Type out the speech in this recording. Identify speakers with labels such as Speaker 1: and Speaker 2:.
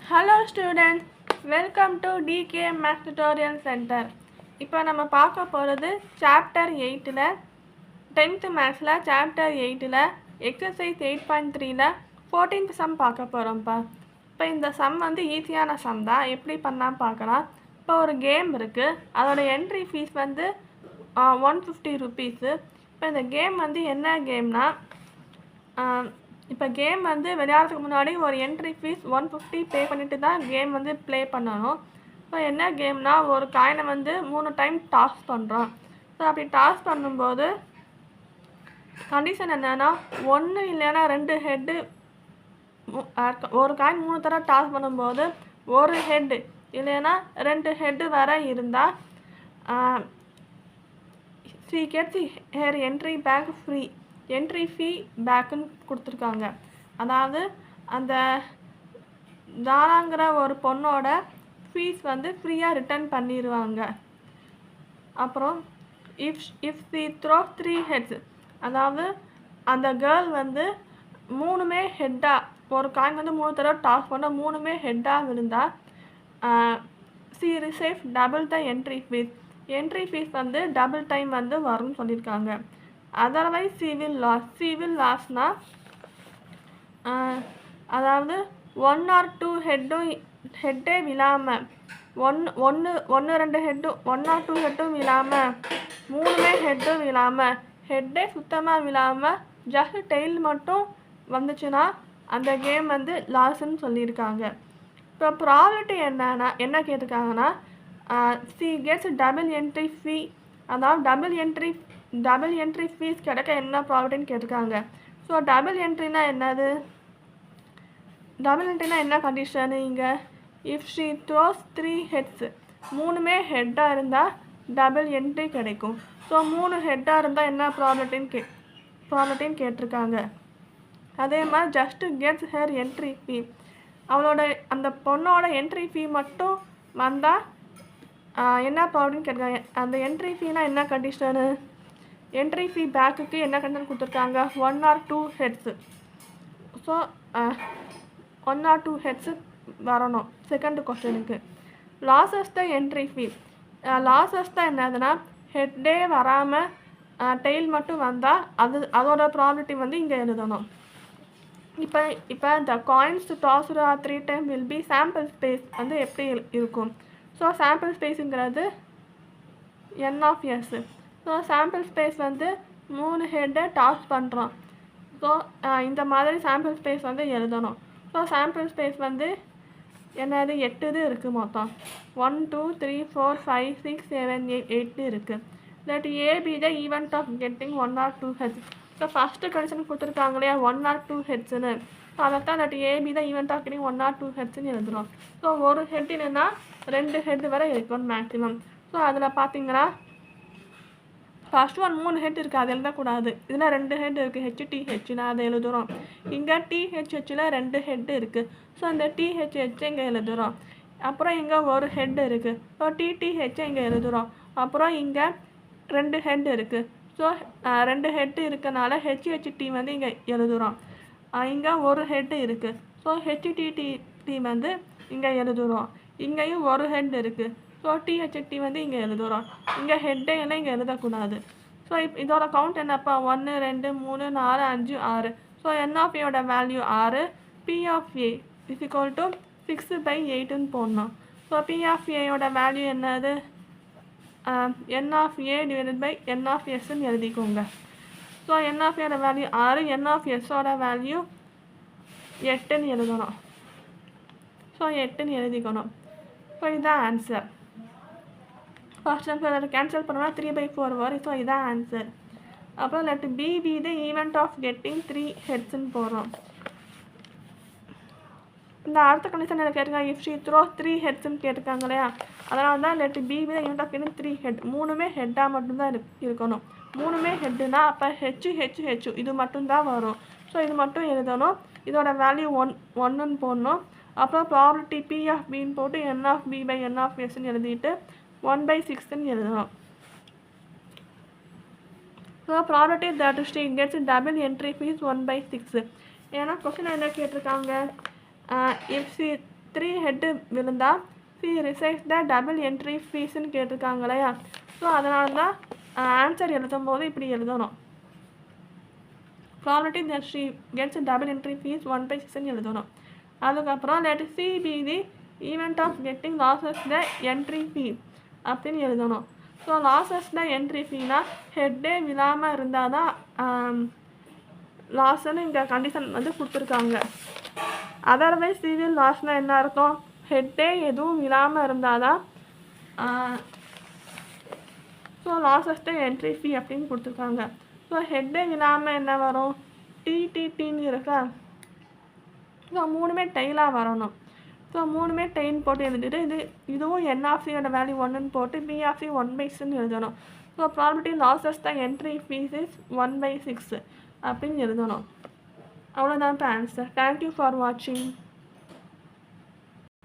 Speaker 1: Hello students, welcome to DK Math Tutorial Center. இப்போ நம்ம பார்க்க போகிறது சாப்டர் 8ல் 10th மேத்ஸில் சாப்டர் 8ல் எக்ஸசைஸ் 8.3ல் 14th சம் பார்க்க போகிறோம்ப்பா. இப்போ இந்த சம் வந்து ஈஸியான சம் தான், எப்படி பண்ணால் பார்க்கலாம். இப்போ ஒரு கேம் இருக்குது, அதோட என்ட்ரி ஃபீஸ் வந்து 150 ருபீஸு. இப்போ இந்த கேம் வந்து என்ன கேம்னா, இப்போ கேம் வந்து விளையாடுறதுக்கு முன்னாடி ஒரு என்ட்ரி ஃபீஸ் 150 பே பண்ணிட்டு தான் கேம் வந்து ப்ளே பண்ணணும். இப்போ என்ன கேம்னா, ஒரு காயினை வந்து 3 டைம் டாஸ் பண்ணுறோம். ஸோ அப்படி டாஸ் பண்ணும்போது கண்டிஷன் என்னென்னா, 1 இல்லைன்னா 2 ஹெட்டு, ஒரு காயின் 3 தடவை டாஸ் பண்ணும்போது ஒரு ஹெட்டு இல்லைன்னா 2 ஹெட்டு வர இருந்தால் she gets her entry back free. Entry fee பேக்குன்னு கொடுத்துருக்காங்க. அதாவது அந்த தாராங்கிற ஒரு பொண்ணோட ஃபீஸ் வந்து ஃப்ரீயாக ரிட்டர்ன் பண்ணிடுவாங்க. அப்புறம் இஃப் தி த்ரோ 3 ஹெட்ஸ், அதாவது அந்த கேர்ள் வந்து 3மே ஹெட்டாக, ஒரு காயின் வந்து 3 தடவை டாஸ் பண்ண 3மே ஹெட்டாக விழுந்தால் C receive double the entry fees. Entry fees வந்து டபுள் டைம் வந்து வரும்னு சொல்லியிருக்காங்க. அதர்வைஸ் சி வில் லாஸ்னா, அதாவது 1 or 2 ஹெட்டே விழாமல், 1 2 ஹெட்டும் 1 or 2 ஹெட்டும் விழாமல், 3மே ஹெட்டும் விழாமல், ஹெட்டே சுத்தமாக விழாமல் ஜஸ்ட் டெய்ல் மட்டும் வந்துச்சுன்னா அந்த கேம் வந்து லாஸ்ன்னு சொல்லியிருக்காங்க. இப்போ ப்ராபபிலிட்டி என்ன கேட்டிருக்காங்கன்னா, she gets double entry fee, அதாவது டபுள் என்ட்ரி ஃபீஸ் கிடைக்க என்ன ப்ராபபிலிட்டின்னு கேட்டிருக்காங்க. ஸோ டபுள் என்ட்ரினா என்னது, டபுள் என்ட்ரினா என்ன கண்டிஷனு இங்கே, இஃப் ஷீ த்ரோஸ் 3 ஹெட்ஸ், 3மே ஹெட்டாக இருந்தால் டபுள் என்ட்ரி கிடைக்கும். ஸோ 3 ஹெட்டாக இருந்தால் என்ன ப்ராபபிலிட்டின்னு கேட்டிருக்காங்க. அதே மாதிரி ஜஸ்ட் கெட்ஸ் ஹர் என்ட்ரி ஃபீ, அவளோட அந்த பொண்ணோட என்ட்ரி ஃபீ மட்டும் வந்தால் என்ன ப்ராபபிலிட்டின்னு கேட்டிருக்காங்க. அந்த என்ட்ரி ஃபீனா என்ன கண்டிஷனு, என்ட்ரி ஃபீ பேக்குக்கு என்ன கண்டிஷன் கொடுத்துருக்காங்க, 1 or 2 heads. So 1 or 2 heads வரணும் செகண்ட் கொஸ்டினுக்கு. லாஸஸ் த என்ட்ரி ஃபீ, லாஸஸ் தான் என்னதுன்னா, ஹெட்டே வராமல் டெய்ல் மட்டும் வந்தால் அதோட ப்ராபபிலிட்டி வந்து இங்கே எழுதணும். இப்போ the coins tossed are 3 time will be sample space வந்து எப்படி இருக்கும். ஸோ சாம்பிள் ஸ்பேஸுங்கிறது n of s. So sample space வந்து 3 ஹெட்டை டாஸ் பண்ணுறோம். ஸோ இந்த மாதிரி சாம்பிள் ஸ்பேஸ் வந்து எழுதணும். ஸோ சாம்பிள் ஸ்பேஸ் வந்து என்னது, 8 இது இருக்குது மொத்தம். 1 2 3 4 5 6 7 8 இருக்குது. Let A be the event of getting 1 or 2 heads. So first condition கொடுத்துருக்காங்க இல்லையா, 1 or 2 ஹெட்ஸுன்னு. ஸோ அதைத்தான் let A be the event of getting 1 or 2 ஹெட்ஸ்ன்னு எழுதுகிறோம். ஸோ ஒரு ஹெட் இல்லைன்னா 2 ஹெட் வரை இருக்கும் மேக்ஸிமம். ஸோ அதில் பார்த்தீங்கன்னா ஃபர்ஸ்ட் ஒன் 3 ஹெட் இருக்குது, அது எழுதக்கூடாது. இதில் 2 ஹெட் இருக்குது, HTHன்னு அதை எழுதுகிறோம். இங்கே THHல 2 ஹெட் இருக்குது. ஸோ இந்த THH இங்கே எழுதுகிறோம். அப்புறம் இங்கே ஒரு ஹெட் இருக்குது, ஸோ TTH இங்கே எழுதுகிறோம். அப்புறம் இங்கே 2 ஹெட் இருக்குது. ஸோ 2 ஹெட் இருக்கனால HHT வந்து இங்கே எழுதுகிறோம். இங்கே ஒரு ஹெட் இருக்குது, ஸோ HTT வந்து இங்கே எழுதுகிறோம். இங்கேயும் ஒரு ஹெட் இருக்குது, ஸோ THT வந்து இங்கே எழுதுகிறோம். இங்கே ஹெட்டே எல்லாம் இங்கே எழுதக்கூடாது. ஸோ இதோட கவுண்ட் என்னப்பா, 1 2 3 4 5 6. So n of a value 6, P of a is equal to 6/8ன்னு போடணும். So P of a value என்னது, n of a divided by n of sன்னு எழுதிக்கோங்க. So n of a value 6, n of s value 8ன்னு எழுதணும். So 8ன்னு எழுதிக்கணும். So இதுதான் answer. First answer cancel பண்ணோம்னா 3/4 வரும். ஸோ இதுதான் ஆன்சர். அப்புறம் let B be the event of getting 3 ஹெட்ஸ்ன்னு போடுறோம். இந்த அடுத்த கண்டிஷன் என்ன கேட்டிருக்காங்க, இஃப் ஷீ த்ரோ 3 ஹெட்ஸ்ன்னு கேட்டிருக்காங்க இல்லையா, அதனால தான் let B be the event of getting 3 head. 3மே ஹெட்டாக மட்டும்தான் இருக்கணும். 3மே ஹெட்டுனா அப்போ HHH இது மட்டும்தான் வரும். ஸோ இது மட்டும் எழுதணும். இதோட வேல்யூ 1ன்னு போடணும். அப்புறம் ப்ராபபிலிட்டி P of Bன்னு போட்டு n of B by n of Sன்னு எழுதிட்டு 1/6ன்னு எழுதணும். So probability that she gets double entry fees 1/6. ஏன்னா கொஸ்டின் என்ன கேட்டிருக்காங்க, if she 3 ஹெட்டு விழுந்தால் she receives the double entry ஃபீஸ்ன்னு கேட்டிருக்காங்க இல்லையா. ஸோ அதனால தான் ஆன்சர் எழுதும் போது இப்படி எழுதணும். Probability that she gets double entry fees 1/6 எழுதணும். அதுக்கப்புறம் let C be the event of getting losses the entry fee அப்படின்னு எழுதணும். ஸோ லாசஸ் த என்ட்ரி ஃபீனா ஹெட்டே விழாமல் இருந்தால் தான் லாஸ்ன்னு இங்கே கண்டிஷன் வந்து கொடுத்துருக்காங்க. அதர்வைஸ் சிவில் லாஸ்னால் என்ன அர்த்தம்? ஹெட்டே எதுவும் விழாமல் இருந்தால் தான் so losses the entry fee அப்படின்னு கொடுத்துருக்காங்க. ஸோ ஹெட்டே விழாமல் என்ன வரும்? டிடிடின்னு இருக்கா. ஸோ மூணுமே டெய்லாக வரணும். ஸோ மூணுமே டெயின் போட்டு எழுதிட்டு இதுவும் என்ஆர்சியோட வேல்யூ 1ன்னு போட்டு பிஆர்சி 1/6 எழுதணும். So probability losses the entry fees is 1/6 அப்படின்னு எழுதணும். அவ்வளோதான் இப்போ ஆன்சர். தேங்க்யூ ஃபார் வாட்சிங்.